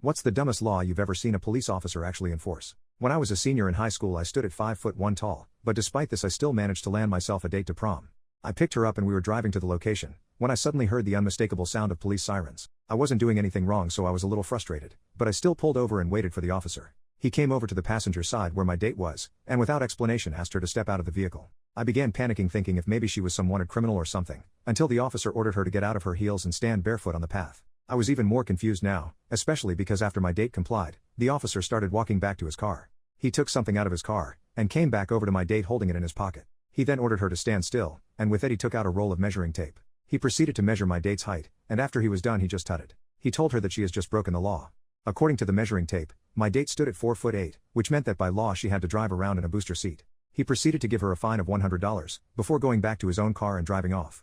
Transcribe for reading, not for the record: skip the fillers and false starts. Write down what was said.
What's the dumbest law you've ever seen a police officer actually enforce? When I was a senior in high school, I stood at 5'1" tall, but despite this I still managed to land myself a date to prom. I picked her up and we were driving to the location, when I suddenly heard the unmistakable sound of police sirens. I wasn't doing anything wrong, so I was a little frustrated, but I still pulled over and waited for the officer. He came over to the passenger side where my date was, and without explanation asked her to step out of the vehicle. I began panicking, thinking if maybe she was some wanted criminal or something, until the officer ordered her to get out of her heels and stand barefoot on the path. I was even more confused now, especially because after my date complied, the officer started walking back to his car. He took something out of his car, and came back over to my date holding it in his pocket. He then ordered her to stand still, and with it he took out a roll of measuring tape. He proceeded to measure my date's height, and after he was done he just tutted. He told her that she has just broken the law. According to the measuring tape, my date stood at 4'8", which meant that by law she had to drive around in a booster seat. He proceeded to give her a fine of $100, before going back to his own car and driving off.